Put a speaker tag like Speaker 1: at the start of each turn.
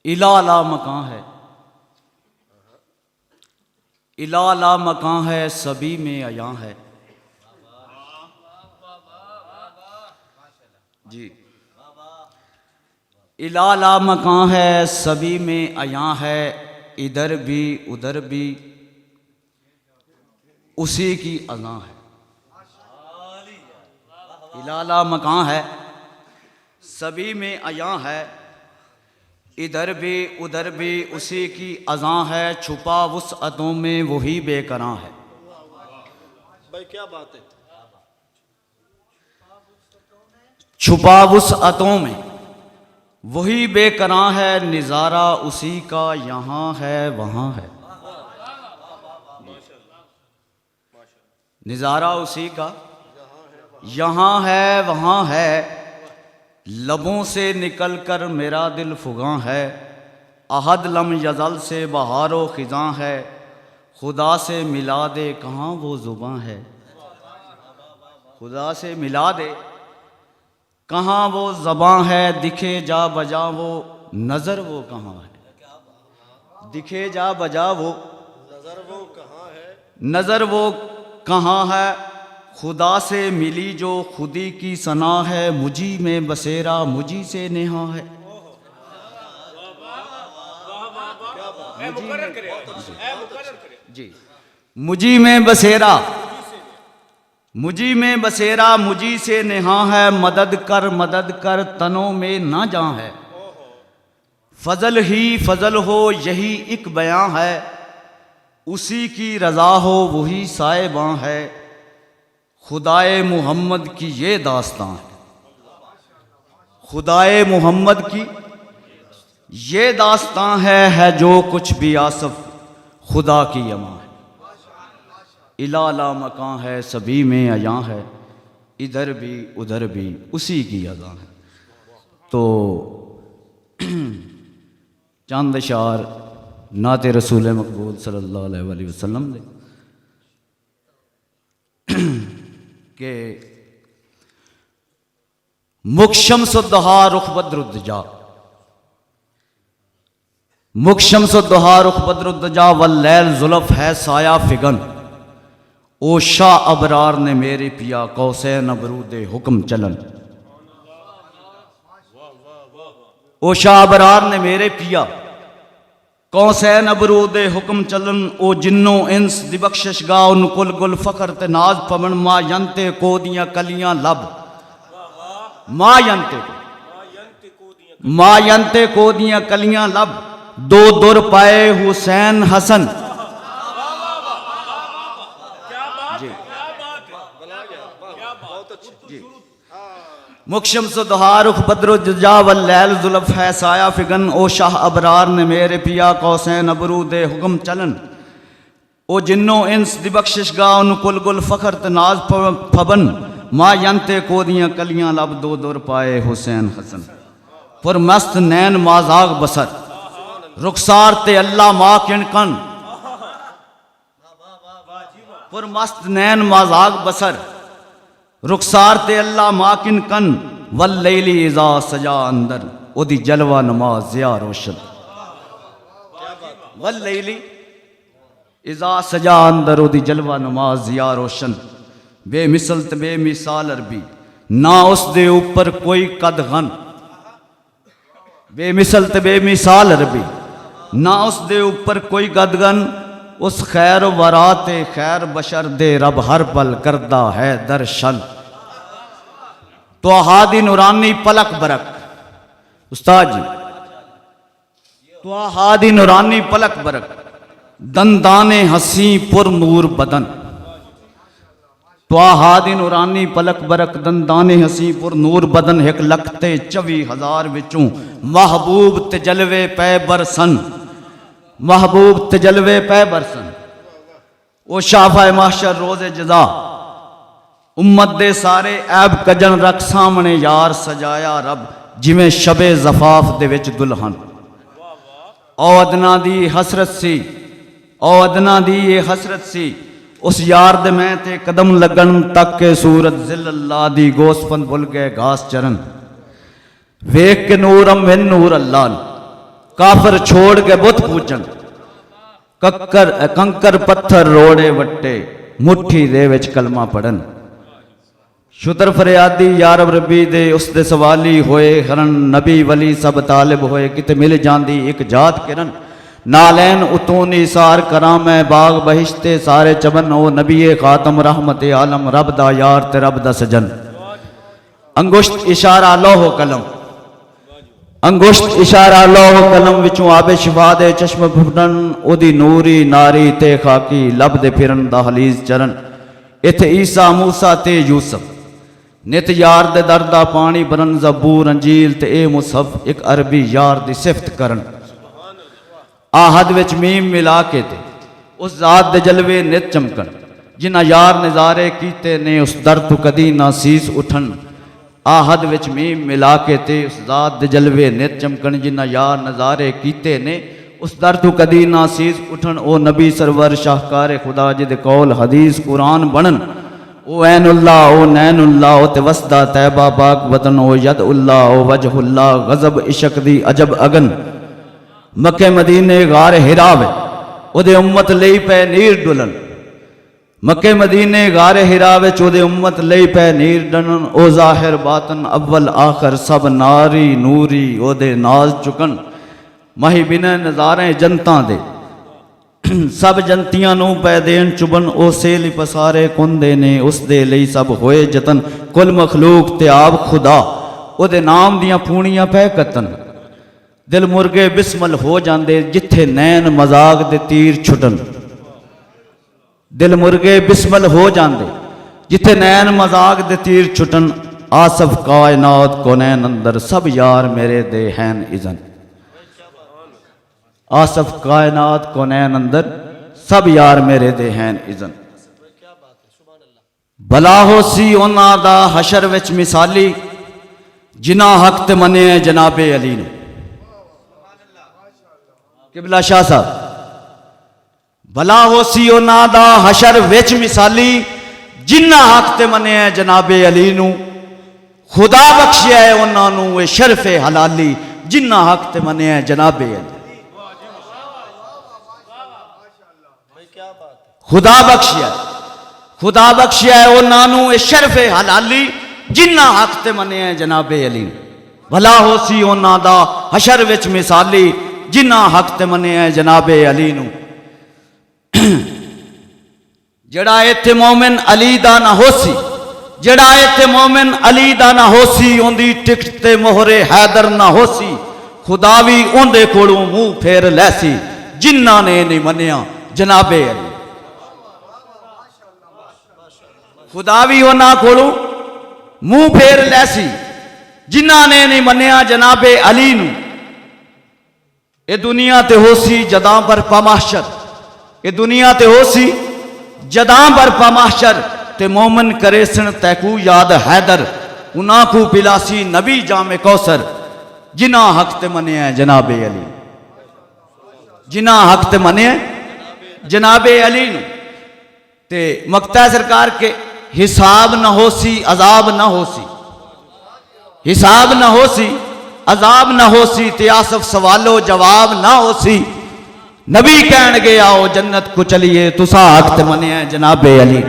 Speaker 1: الا مکان ہے، الا مکان ہے، سبھی میں عیاں ہے۔ جی، الا مکان ہے، سبھی میں عیاں ہے، ادھر بھی ادھر بھی اسی کی اذاں ہے۔ الا مکان ہے، سبھی میں عیاں ہے، ادھر بھی ادھر بھی اسی کی اذاں ہے، چھپا وسعتوں میں وہی بے کراں ہے۔
Speaker 2: بھائی کیا بات ہے،
Speaker 1: چھپا وسعتوں میں وہی بے کراں ہے، نظارہ اسی کا یہاں ہے وہاں ہے۔ نظارہ اسی کا یہاں ہے وہاں ہے، لبوں سے نکل کر میرا دل فغاں ہے، احد لم یزل سے بہار و خزاں ہے، خدا سے ملا دے کہاں وہ زباں ہے۔ خدا سے ملا دے کہاں وہ زباں ہے، دکھے جا بجا وہ نظر وہ کہاں ہے۔ دکھے جا بجا وہ
Speaker 2: نظر وہ کہاں ہے،
Speaker 1: نظر وہ کہاں ہے، خدا سے ملی جو خودی کی ثنا ہے، مجھی میں بسیرا مجھی سے نہاں ہے۔ جی، مجھی میں بسیرا مجھی میں بسیرا مجھی سے نہاں ہے، مدد کر تنوں میں نہ جاں ہے، فضل ہی فضل ہو یہی ایک بیاں ہے، اسی کی رضا ہو وہی سائباں ہے، خدائے محمد کی یہ داستان ہے۔ خدائے محمد کی یہ داستان ہے جو کچھ بھی آصف خدا کی امان ہے۔ الا مکان ہے، سبھی میں عیاں ہے، ادھر بھی ادھر بھی اسی کی اذاں ہے۔ تو چند اشعار نعت رسول مقبول صلی اللہ علیہ وآلہ وسلم دے کہ مکھ شمس الضحیٰ رخ بدر الدجا، مکھ شمس الضحیٰ رخ بدر الدجا، واللیل زلف ہے سایہ فگن، او شاہ ابرار نے میرے پیا قوسین ابرود حکم چلن۔ او شاہ ابرار نے میرے پیا قوسین ابرود حکم چلن، او جنوں انس دی بخشش گاہ ان کل گل فخر تے ناز پون، ما ینتے کو دیاں کلیاں لب، ما ینتے کو دیاں کلیاں لب، دو در پائے حسین حسن۔ مکھ شمس الضحیٰ رخ بدر الدجا، واللیل زلف ہے سایہ فگن، او شاہ ابرار نے میرے پیا قوسین ابرود حکم چلن، او جنوں انس دی بخشش گاہ ان کل گل فخر تے ناز پھبن، ما ینتے کو دیاں کلیاں لب، دو در پائے حسین حسن، پر مست نین مازاغ بسر، رخسار تے اللہ ما کن کن، پر مست نین مازاغ بسر، رخسار تے اللہ ماکن کن، واللیلی اذا سجا اندر او دی جلوہ نماز ضیا روشن۔ واللیلی اذا سجا اندر او دی جلوہ نماز ضیا روشن، بے مثل تے بے مثال عربی نہ اس دے اوپر کوئی قد غن، بے مثل تے بے مثال عربی نہ اس دے اوپر کوئی قد غن، اس خیر ورا تے خیر بشر دے رب ہر پل کردہ ہے درشن۔ تو احادی نورانی پلک برک، استاد جی، تو احادی نورانی پلک برک، دندان حسیں پر نور بدن، تو احادی نورانی پلک برک، دندان حسیں پر نور بدن، ایک لکھتے 24,000 وچوں محبوب تجلوے پہ برسن، محبوب تجلوے پہ برسن، او شافع محشر روز جزا، امت دے سارے عیب کجن رکھ سامنے یار سجایا رب، جویں شب زفاف دے وچ دلہن، او ادنا دی حسرت سی، او ادنا دی یہ حسرت سی، اس یار دے میں تے قدم لگن تک کہ سورت ذل اللہ دی گوسفند بھل گئے گھاس چرن، ویک کے نورم من نور اللہ، کافر چھوڑ کے بت پوجن کنکر پتھر روڑے وٹے مٹھی دے وچ کلمہ پڑھن شتر فریادی یارب ربی دے اس دے سوالی ہوئے ہرن نبی ولی سب طالب ہوئے کتے مل جاندی ایک جات کرن نالین اتونی سار کرام باغ بہشتے سارے چبن او نبی خاتم رحمت عالم رب دا یار تے رب دا سجن انگشت اشارہ لوح قلم انگشت اشارہ لوح قلم وچوں آب شفا دے چشم پھٹن او دی نوری ناری تے خاکی لب دے پھرن دا حلیز چرن ایتھے عیسیٰ موسیٰ تے یوسف نت یار دے دردہ پانی برن زبور انجیل تے اے مصحف ایک عربی یار دی صفت کرن آہد وچ میم ملا کے تے اس ذات دے جلوے نت چمکن جنہ یار نظارے کیتے نے اس در تو کدی نہ سیس اٹھن آہد وچ میم ملا کے تے اس ذات دے جلوے نت چمکن جنہ یار نظارے کیتے نے اس در تو کدی نہ سیس اٹھن او نبی سرور شاہکار خدا جد قول حدیث قرآن بنن او عین اللہ او نین اللہ او تے وسدہ طیبہ پاک وطن او ید اللہ او وجہ اللہ غضب عشق دی عجب اگن مکہ مدینے غار ہراوے او دے امت لئی پہ نیر ڈلن مکہ مدینے غار ہراوے چو دے امت لئی پہ نیر ڈلن او ظاہر باطن اول آخر سب ناری نوری او دے ناز چکن مہی بنے نظاریں جنتاں دے سب جنتیاں نو پہ دین چبن او سیلی پسارے کندے نے اس دے لئی سب ہوئے جتن کل مخلوق تے آپ خدا او دے نام دیاں پھونیاں پہ کتن دل مرگے بسمل ہو جاندے جتھے نین مزاق دے تیر چھٹن دل مرگے بسمل ہو جاندے جتھے نین مزاق دے تیر چھٹن آصف کائنات کونین اندر سب یار میرے دے ہیں اذن آصف کائنات کونین اندر سب یار میرے دے ہیں اذن بلا ہو سی اونا دا حشر وچ مثالی جنا حق تے منے جناب علی نے قبلہ شاہ صاحب بلا ہو سی اونا دا حشر وچ مثالی جنا حق تے منے جناب علی نو خدا بخشیا ہے اونا نو شرف حلالی جنا حق تے منے جناب علی خدا بخشیا ہے اونا نو شرف حلالی جنا حق تے منے جناب علی بھلا ہو سی اونا دا حشر وچ مثالی جنا حق تے منے جناب علی نو جڑا ایتھے مومن علی دا نہ ہو سی جڑا ایتھے مومن علی دا نہ ہو سی اندی ٹکٹ تے مہر حیدر نہ ہو سی خدا بھی اندے کوڑوں منہ پھیر لے سی جنہ نے نہیں منیا جناب علی خدا بھی اونا کوڑوں منہ پھیر لے سی جنہ نے نہیں منیا جناب علی نو اے دنیا تے ہو سی جداں پر پامحشر اے دنیا تے ہو سی جداں پر پامحشر تے مومن کرے سن تیکو یاد حیدر انہاں کو پلاسی نبی جام کوثر جنہ حق تے منے جناب علی جنہ حق تے منے جناب علی نو تے مقتہ سرکار کے حساب نہ ہو سی عذاب نہ ہو سی حساب نہ ہو سی عذاب نہ ہو سی تے آصف سوالو جواب نہ ہو سی نبی کہن گے آؤ جنت کو چلیے تسا حق تے منے جناب علی